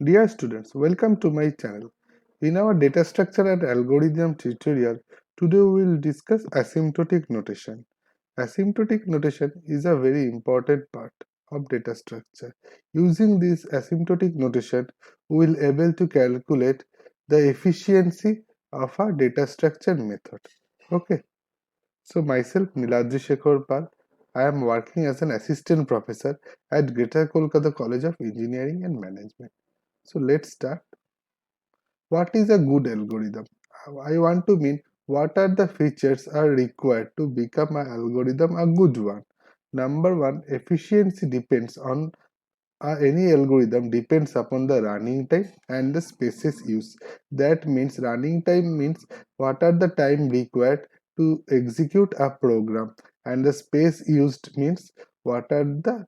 Dear students, welcome to my channel. In our data structure and algorithm tutorial, today we will discuss asymptotic notation. Asymptotic notation is a very important part of data structure. Using this asymptotic notation, we will able to calculate the efficiency of our data structure method. Okay, so myself Niladri Shekhar Pal, I am working as an assistant professor at Greater Kolkata College of Engineering and Management. So let's start. What is a good algorithm? I want to mean what are the features are required to become an algorithm a good one. Number one, efficiency depends on any algorithm depends upon the running time and the spaces used. That means running time means what are the time required to execute a program, and the space used means what are the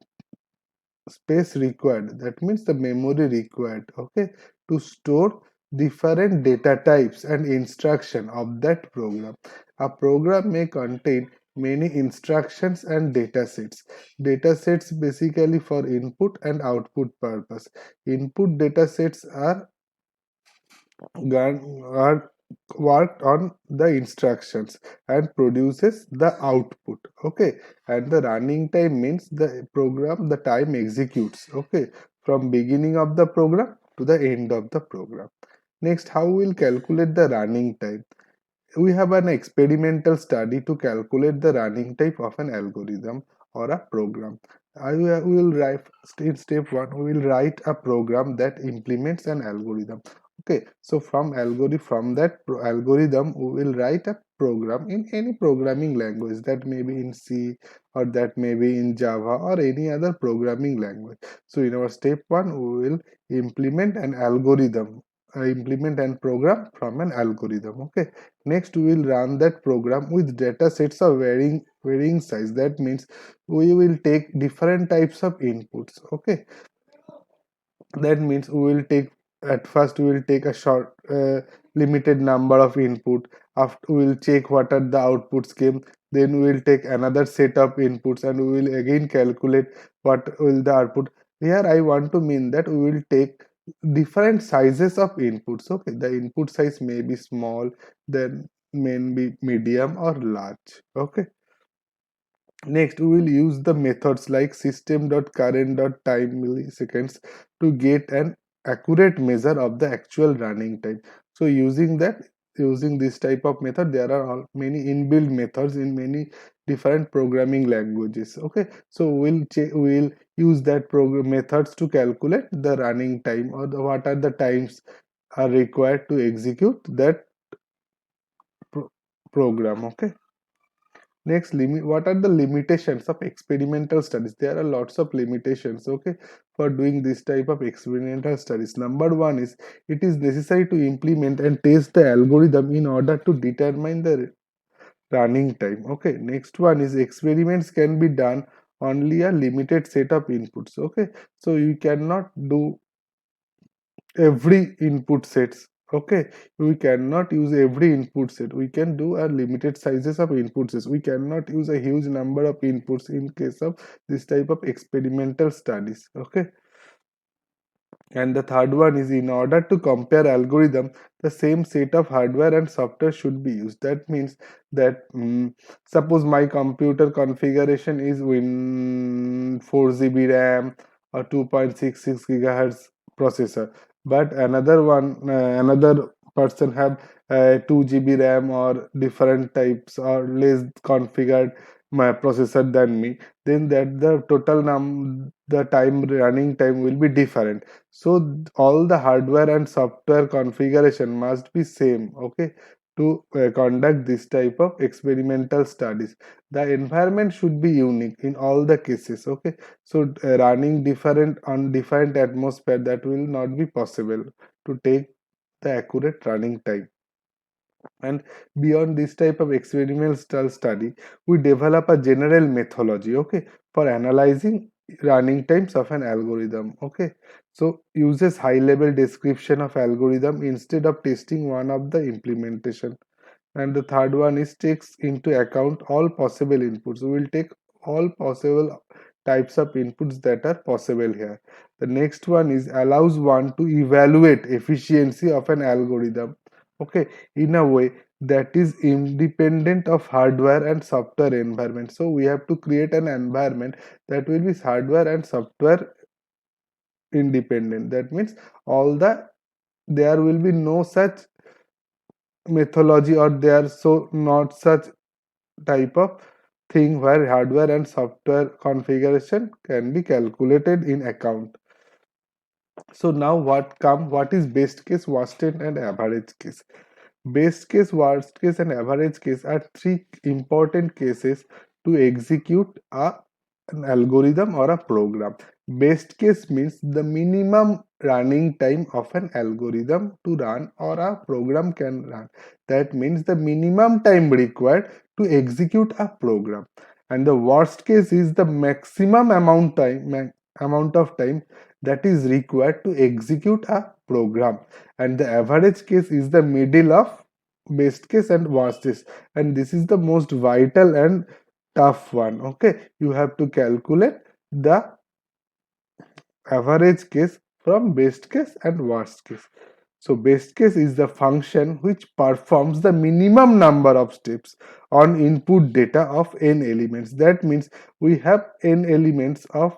space required, that means the memory required, okay, to store different data types and instruction of that program. A program may contain many instructions and data sets. Data sets basically for input and output purpose. Input data sets are worked on the instructions and produces the output, okay, and the running time means the program, the time executes, okay, from beginning of the program to the end of the program. Next, how we'll calculate the running time? We have an experimental study to calculate the running time of an algorithm or a program. We will write in step 1, we will write a program that implements an algorithm. Okay, so from that algorithm we will write a program in any programming language, that may be in C or that may be in Java or any other programming language. So in our step 1 we will implement an algorithm, implement and program from an algorithm. Okay, next we will run that program with data sets of varying size. That means we will take different types of inputs. Okay, that means we will take, at first we will take a short limited number of input. After we will check what are the outputs came, then we will take another set of inputs and we will again calculate what will the output. Here I want to mean that we will take different sizes of inputs. Okay, the input size may be small, then may be medium or large. Okay, next, we will use the methods like system.current.time milliseconds to get an accurate measure of the actual running time. So using this type of method, there are many inbuilt methods in many different programming languages. Okay, so we'll use that program methods to calculate the running time, or what are the times are required to execute that pro program. Okay. Next, limit. What are the limitations of experimental studies? There are lots of limitations, okay, for doing this type of experimental studies. Number one is it is necessary to implement and test the algorithm in order to determine the running time. Okay. Next one is experiments can be done only a limited set of inputs. Okay, so you cannot do every input sets. Okay, we cannot use every input set. We can do a limited sizes of input sets. We cannot use a huge number of inputs in case of this type of experimental studies. Okay, and the third one is in order to compare algorithm, the same set of hardware and software should be used. That means that suppose my computer configuration is Win 4 GB RAM or 2.66 gigahertz processor, but another person have 2 GB RAM or different types or less configured my processor than me, then that the total the time running time will be different. So all the hardware and software configuration must be same, okay, to conduct this type of experimental studies. The environment should be unique in all the cases. Okay, so running different on different atmosphere, that will not be possible to take the accurate running time. And beyond this type of experimental study, we develop a general methodology, okay, for analyzing running times of an algorithm. Okay, so uses high level description of algorithm instead of testing one of the implementation. And the third one is takes into account all possible inputs. We will take all possible types of inputs that are possible here. The next one is allows one to evaluate efficiency of an algorithm, okay, in a way that is independent of hardware and software environment. So we have to create an environment that will be hardware and software independent. That means all the there will be no such methodology, or there so not such type of thing where hardware and software configuration can be calculated in account. So now what is best case, worst case and average case? Best case, worst case and average case are three important cases to execute an algorithm or a program. Best case means the minimum running time of an algorithm to run or a program can run. That means the minimum time required to execute a program. And the worst case is the maximum amount of time that is required to execute a program. And the average case is the middle of best case and worst case, and this is the most vital and tough one. Okay, you have to calculate the average case from best case and worst case. So best case is the function which performs the minimum number of steps on input data of n elements. That means we have n elements of,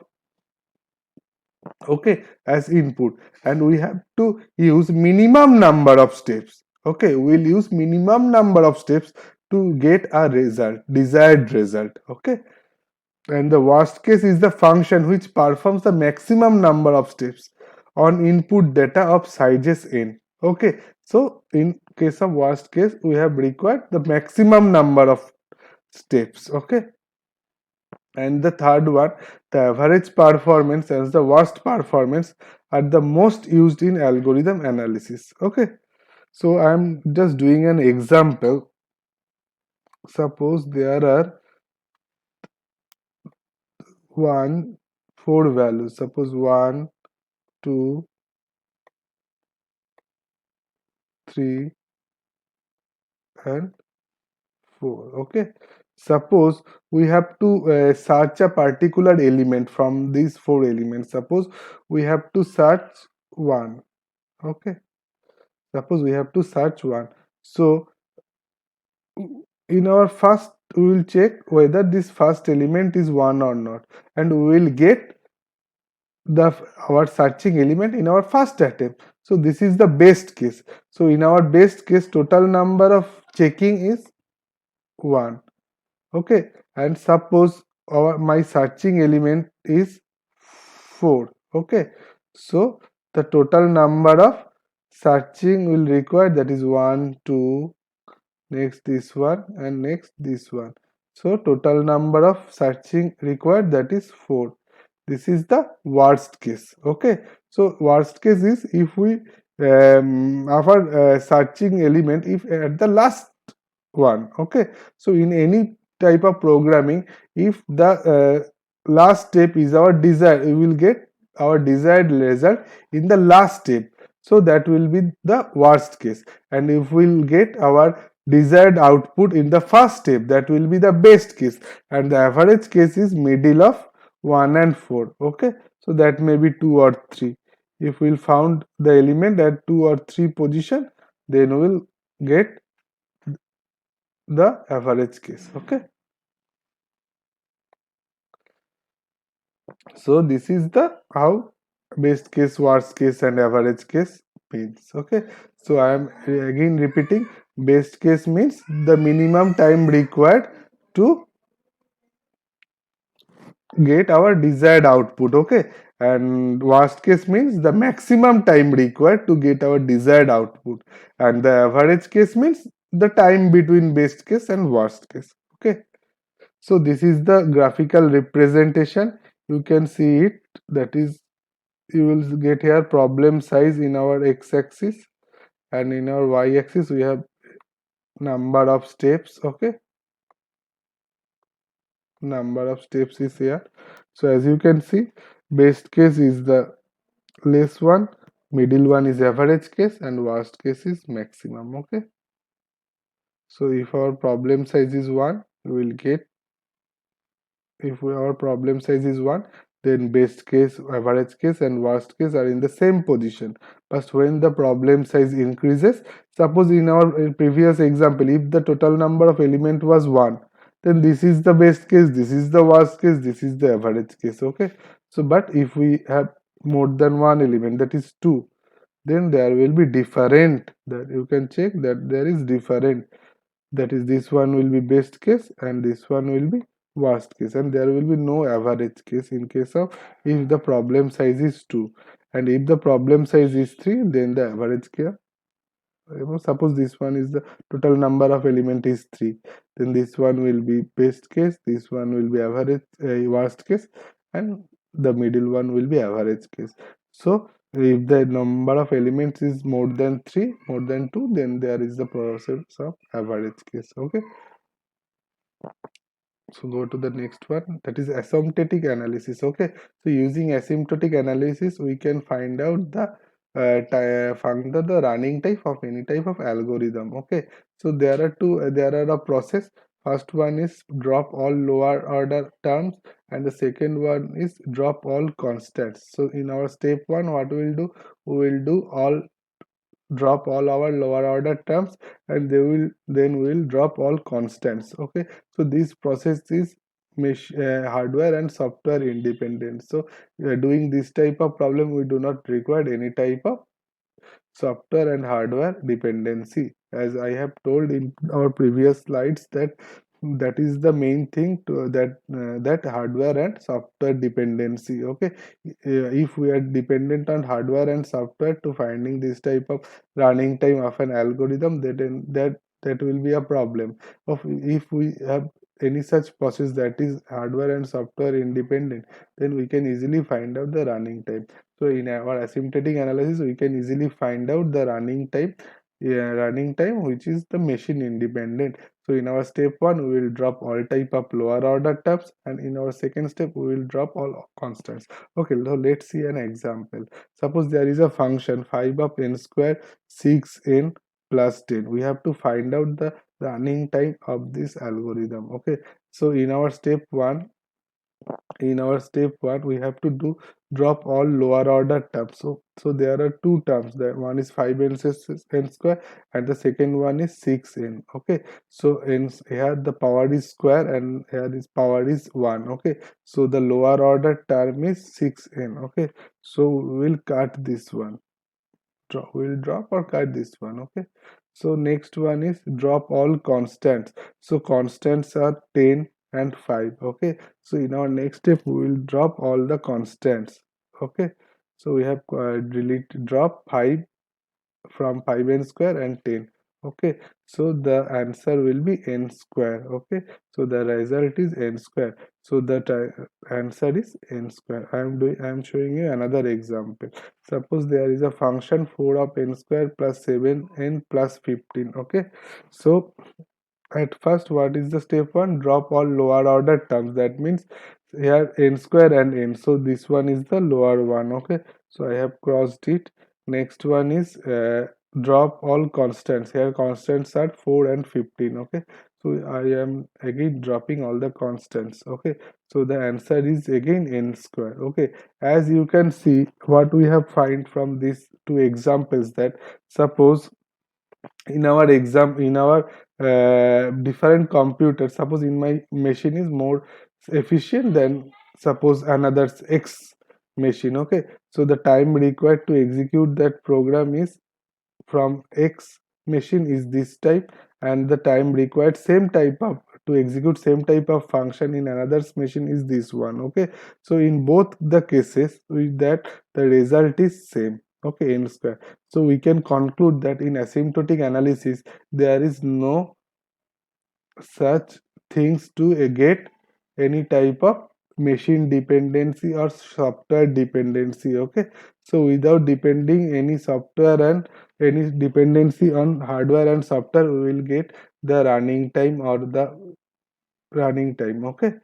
okay, as input, and we have to use minimum number of steps. Okay, we'll use minimum number of steps to get a result, desired result. Okay, and the worst case is the function which performs the maximum number of steps on input data of sizes n. Okay, so in case of worst case we have required the maximum number of steps. Okay, and the third one, the average performance and the worst performance are the most used in algorithm analysis. Okay, so I'm just doing an example. Suppose there are one four values. Suppose 1, 2, 3 and 4. Okay, suppose we have to search a particular element from these four elements. Suppose we have to search 1. Okay, suppose we have to search 1. So in our first we will check whether this first element is 1 or not, and we will get the our searching element in our first attempt. So this is the best case. So in our best case total number of checking is 1. Okay, and suppose our my searching element is 4. Okay, so the total number of searching will require, that is 1, 2, next this one, and next this one. So total number of searching required, that is 4. This is the worst case. Okay, so worst case is if we our searching element if at the last one. Okay, so in any type of programming, if the last step is our desired, we will get our desired result in the last step. So that will be the worst case. And if we'll get our desired output in the first step, that will be the best case. And the average case is middle of 1 and 4. Okay, so that may be 2 or 3. If we'll found the element at 2 or 3 position, then we'll get the average case. Okay, so this is the how best case, worst case and average case means. Okay, so I am again repeating, best case means the minimum time required to get our desired output. Okay, and worst case means the maximum time required to get our desired output, and the average case means the time between best case and worst case. Okay, so this is the graphical representation. You can see it, that is, you will get here problem size in our x-axis, and in our y-axis we have number of steps. Okay, number of steps is here. So as you can see, best case is the less one, middle one is average case, and worst case is maximum. Okay, so if our problem size is 1, we will get, if our problem size is 1, then best case, average case, and worst case are in the same position. But when the problem size increases, suppose in our previous example, if the total number of element was 1, then this is the best case, this is the worst case, this is the average case. Okay, so but if we have more than one element, that is 2, then there will be different, that you can check that there is different, that is this one will be best case and this one will be worst case, and there will be no average case in case of if the problem size is 2, and if the problem size is 3, then the average case, suppose this one is the total number of element is 3, then this one will be best case, this one will be average, worst case, and the middle one will be average case. So if the number of elements is more than 3, more than 2, then there is the process of average case. Okay, so go to the next one, that is asymptotic analysis. Okay, so using asymptotic analysis we can find out the find out the running time of any type of algorithm. Okay, so there are two, there are a process. First one is drop all lower order terms, and the second one is drop all constants. So in our step one, what we will do, we will do all, drop all our lower order terms, and they will, then we will drop all constants. Okay, so this process is hardware and software independent. So doing this type of problem, we do not require any type of software and hardware dependency, as I have told in our previous slides, that that is the main thing to that hardware and software dependency. Okay, if we are dependent on hardware and software to finding this type of running time of an algorithm, that will be a problem of if we have any such process that is hardware and software independent, then we can easily find out the running time. So in our asymptotic analysis, we can easily find out the running time, running time which is the machine independent. So in our step one, we will drop all type of lower order terms, and in our second step, we will drop all constants. Okay, so let's see an example. Suppose there is a function 5 of n square 6n plus 10. We have to find out the running time of this algorithm. Okay, so in our step one we have to do drop all lower order terms. So there are two terms, that one is 5n square and the second one is 6n. Okay, so n, here the power is square and here this power is 1. Okay, so the lower order term is 6n. Okay, so we'll cut this one, we'll drop or cut this one. Okay, so next one is drop all constants. So constants are 10 and 5. Okay, so in our next step we will drop all the constants. Okay, so we have drop 5 from 5n square and 10. Okay, so the answer will be n square. Okay, so the result is n square, so the answer is n square. I am showing you another example. Suppose there is a function 4 of n square plus 7n plus 15. Okay, so at first, what is the step one? Drop all lower order terms. That means here n square and n. So this one is the lower one. Okay, so I have crossed it. Next one is drop all constants. Here constants are 4 and 15. Okay, so I am again dropping all the constants. Okay, so the answer is again n square. Okay, as you can see, what we have find from these two examples, that suppose in our different computers, suppose in my machine is more efficient than suppose another's x machine. Okay, so the time required to execute that program is from x machine is this type, and the time required same type of to execute same type of function in another's machine is this one. Okay, so in both the cases with that the result is same. Okay, n square. So we can conclude that in asymptotic analysis there is no such things to get any type of machine dependency or software dependency. Okay, so without depending any software and any dependency on hardware and software, we will get the running time or the running time. Okay,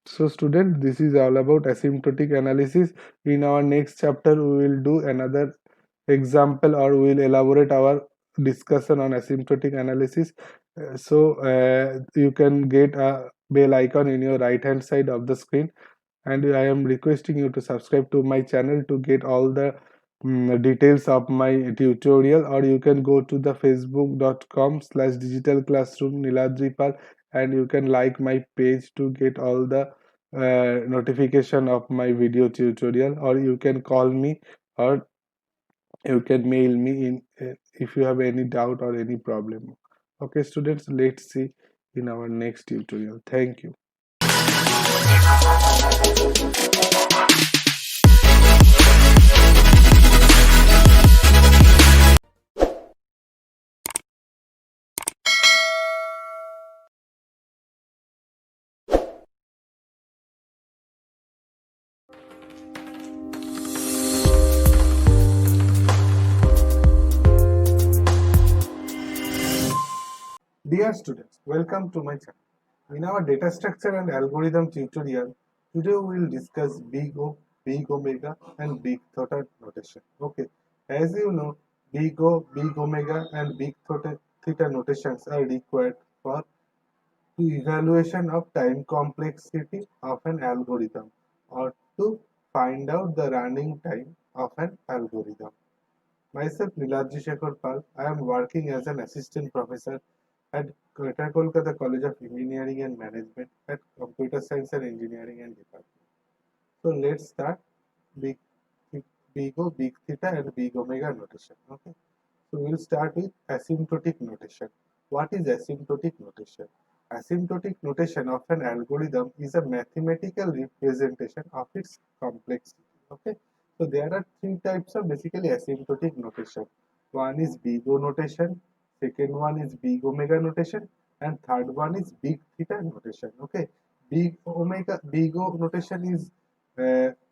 so student, this is all about asymptotic analysis. In our next chapter we will do another example, or we will elaborate our discussion on asymptotic analysis. So you can get a bell icon in your right hand side of the screen, and I am requesting you to subscribe to my channel to get all the details of my tutorial, or you can go to the facebook.com/digital classroom Niladripal, and you can like my page to get all the notification of my video tutorial, or you can call me, or you can mail me in if you have any doubt or any problem. Okay students, let's see in our next tutorial. Thank you. Dear students, welcome to my channel. In our data structure and algorithm tutorial, today we will discuss big O, big omega, and big theta notation. Okay, as you know, big O, big omega, and big theta notations are required for the evaluation of time complexity of an algorithm, or to find out the running time of an algorithm. Myself, Niladji Shekhar Pal. I am working as an assistant professor at Greater Kolkata College of Engineering and Management at Computer Science and Engineering and Department. So let's start big, big O, big theta, and big omega notation. Okay. So we'll start with asymptotic notation. What is asymptotic notation? Asymptotic notation of an algorithm is a mathematical representation of its complexity. Okay. So there are three types of basically asymptotic notation. One is big O notation, second one is big omega notation, and third one is big theta notation. Okay. Big O notation is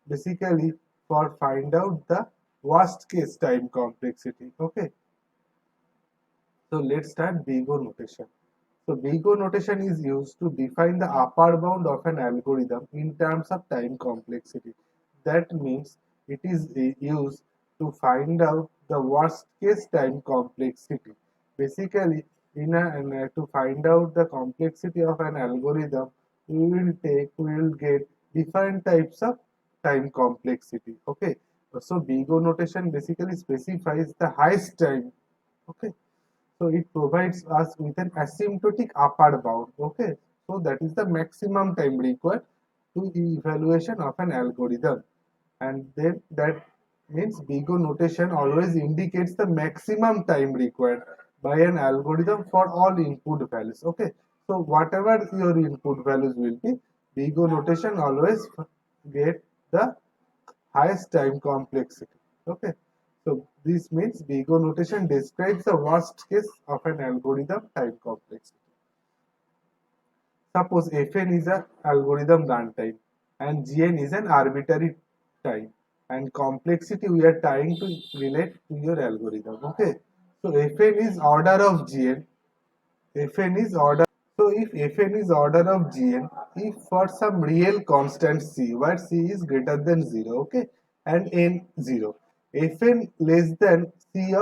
basically for find out the worst case time complexity. Okay. So let's start big O notation. So big O notation is used to define the upper bound of an algorithm in terms of time complexity. That means it is used to find out the worst case time complexity. Basically, to find out the complexity of an algorithm, we will get different types of time complexity. Okay. So big O notation basically specifies the highest time. Okay, so it provides us with an asymptotic upper bound. Okay, so that is the maximum time required to evaluation of an algorithm, and then that means big O notation always indicates the maximum time required by an algorithm for all input values. Okay, so whatever your input values will be, big O notation always get the highest time complexity. Okay, so this means big O notation describes the worst case of an algorithm time complexity. Suppose Fn is an algorithm runtime and Gn is an arbitrary time, and complexity we are trying to relate to your algorithm. Okay, so Fn is order of Gn. Fn is order. So if Fn is order of Gn, if for some real constant c, where c is greater than 0, okay, and n 0, Fn less than c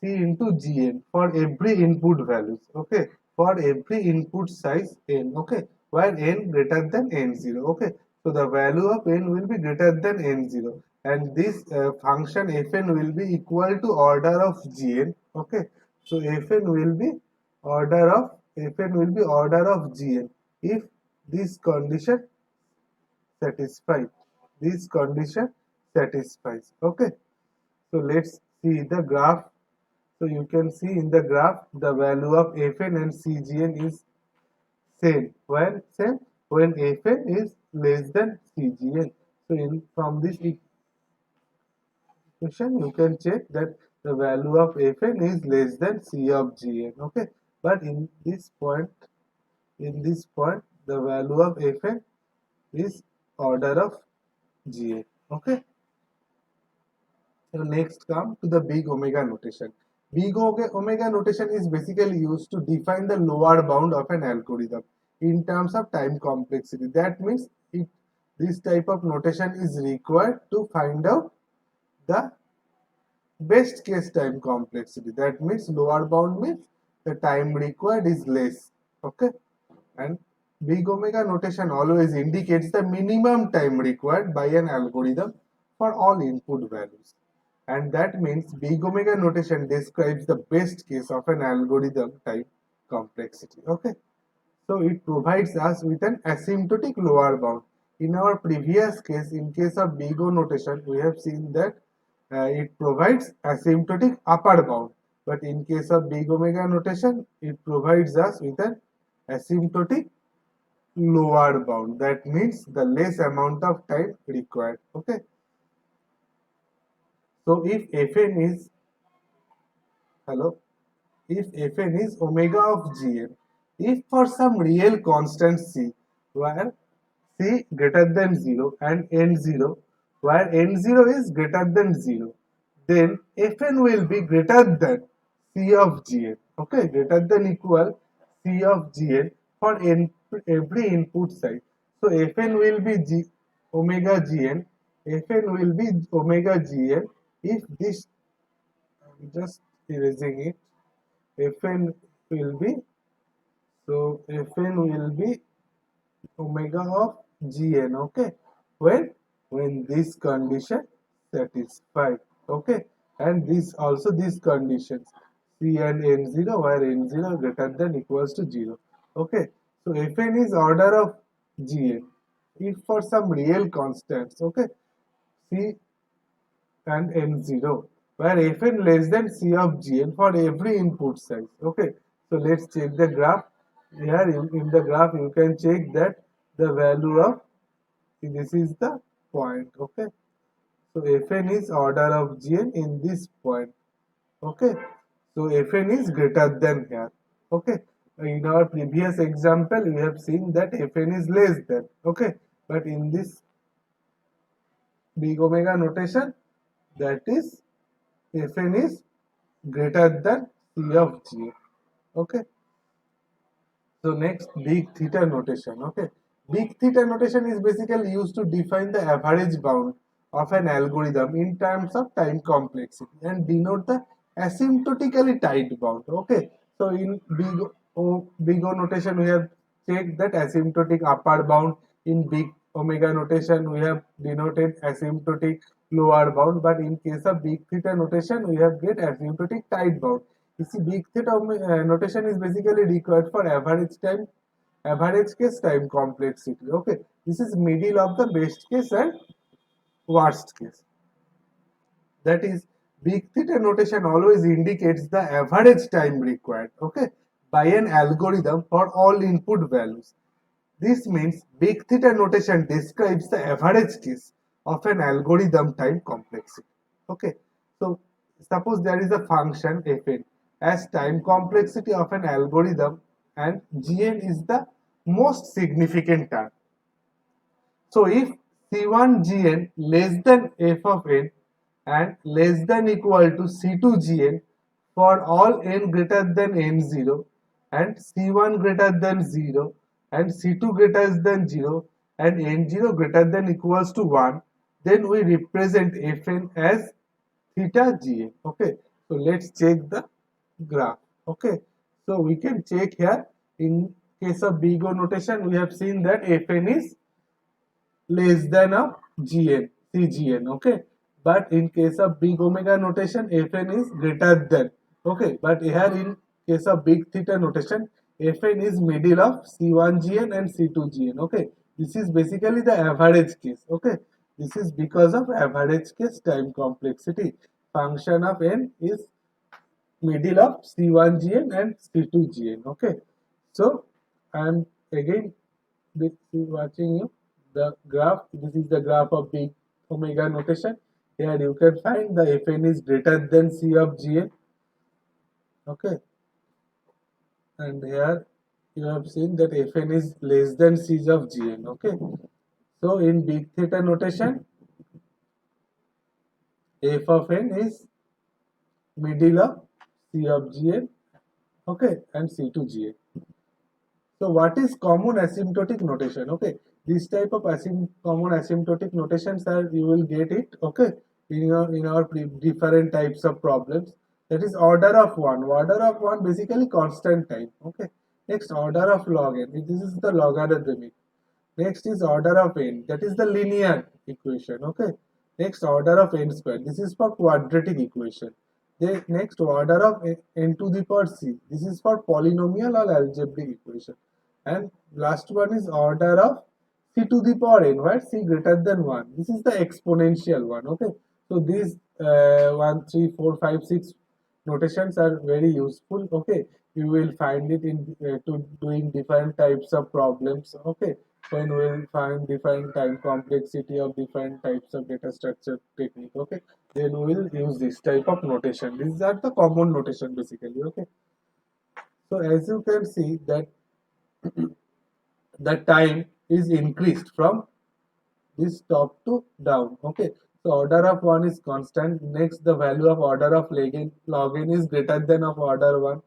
into Gn for every input values, okay, for every input size n, okay, where n greater than n0, okay. So the value of n will be greater than n0, and this function Fn will be equal to order of Gn, okay. So Fn will be order of Fn will be order of Gn if this condition satisfies. This condition satisfies. Okay. So let's see the graph. So you can see in the graph the value of Fn and Cgn is same when Fn is less than Cgn. So in from this equation you can check that the value of Fn is less than C of Gn. Okay. But in this point the value of Fn is order of Gn. Okay. So next come to the big omega notation. Big omega notation is basically used to define the lower bound of an algorithm in terms of time complexity. That means this type of notation is required to find out the best case time complexity. That means lower bound means the time required is less. Okay, and big omega notation always indicates the minimum time required by an algorithm for all input values. And that means big omega notation describes the best case of an algorithm type complexity. Okay. So it provides us with an asymptotic lower bound. In our previous case, in case of big O notation, we have seen that it provides asymptotic upper bound. But in case of big omega notation, it provides us with an asymptotic lower bound. That means the less amount of time required. Okay. So if Fn is, hello, if Fn is omega of Gn, if for some real constant C, where C greater than 0 and N0, where N0 is greater than 0, then Fn will be greater than C of Gn, okay, greater than equal C of Gn for every input side. So Fn will be omega Gn, Fn will be omega Gn if this, I'm just erasing it, Fn will be, so Fn will be omega of Gn, okay, when this condition satisfied, okay, and this also these conditions C and N0 where N0 greater than equals to 0, okay. So Fn is order of Gn if for some real constants, okay, C and N0 where Fn less than C of Gn for every input size, okay. So let's check the graph. Here in the graph you can check that the value of, this is the point, okay. So Fn is order of Gn in this point, okay. So Fn is greater than here, okay. In our previous example we have seen that Fn is less than, okay, but in this big omega notation, that is Fn is greater than C of Gn, okay. So next, big theta notation, okay. Big theta notation is basically used to define the average bound of an algorithm in terms of time complexity and denote the asymptotically tight bound, okay. So in big O notation we have checked that asymptotic upper bound. In big omega notation we have denoted asymptotic lower bound, but in case of big theta notation we have get asymptotic tight bound. You see, big theta notation is basically required for average case time complexity. Okay, this is middle of the best case and worst case. That is, big theta notation always indicates the average time required, okay, by an algorithm for all input values. This means big theta notation describes the average case of an algorithm time complexity. Okay, so suppose there is a function fn as time complexity of an algorithm and gn is the most significant term. So if C1gn less than f of n and less than equal to C2gn for all n greater than n0 and C1 greater than 0 and C2 greater than 0 and n0 greater than equals to 1, then we represent Fn as theta gn. Okay, so let's check the graph. Okay, so we can check here in case of big O notation we have seen that Fn is less than of Gn, Cgn, okay. But in case of big omega notation, Fn is greater than, okay. But here in case of big theta notation, Fn is middle of C1Gn and C2Gn, okay. This is basically the average case, okay. This is because of average case time complexity. Function of n is middle of C1Gn and C2Gn, okay. So I am again watching you the graph. This is the graph of big omega notation. Here you can find the Fn is greater than C of Gn, okay, and here you have seen that Fn is less than C of Gn, okay. So in big theta notation, f of n is middle of C of Gn, okay, and C to Gn. So what is common asymptotic notation? Okay, this type of common asymptotic notations are, you will get it, okay, in our different types of problems. That is order of one. Order of one basically constant time. Okay, Next, order of log n. This is the logarithmic. Next is order of n. That is the linear equation. Okay. Next, order of n square. This is for quadratic equation. The next, order of n to the power c. This is for polynomial or algebraic equation. And last one is order of c to the power n, where c greater than 1. This is the exponential one. Okay. So these 1, 3, 4, 5, 6 notations are very useful. Okay. You will find it in to doing different types of problems. Okay. When we will find different time complexity of different types of data structure technique. Okay. Then we will use this type of notation. These are the common notation basically. Okay. So as you can see that the time is increased from this top to down. Okay. So order of 1 is constant. Next, the value of order of log n is greater than of order 1.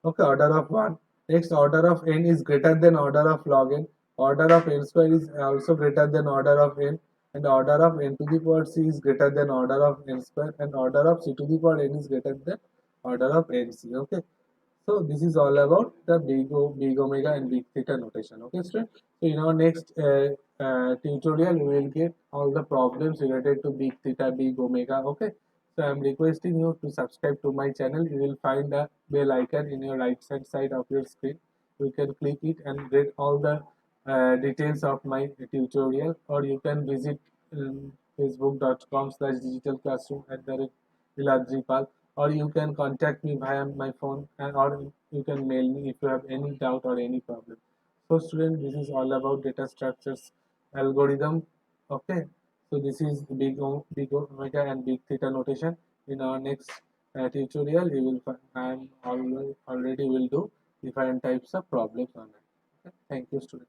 Okay, order of 1. Next, order of n is greater than order of log n. Order of n square is also greater than order of n. And order of n to the power c is greater than order of n square. And order of c to the power n is greater than order of nc. Okay. So this is all about the big omega and big theta notation. Okay, student. So in our next tutorial, we will get all the problems related to big theta, big omega. Okay. So I am requesting you to subscribe to my channel. You will find the bell icon in your right hand side of your screen. You can click it and get all the details of my tutorial, or you can visit facebook.com/digital classroom at the Viladripal, or you can contact me via my phone, and or you can mail me if you have any doubt or any problem. So student, this is all about data structures algorithm. Okay, so this is big omega and big theta notation. In our next tutorial, you will find I am already will do different types of problems on it. Okay? Thank you, student.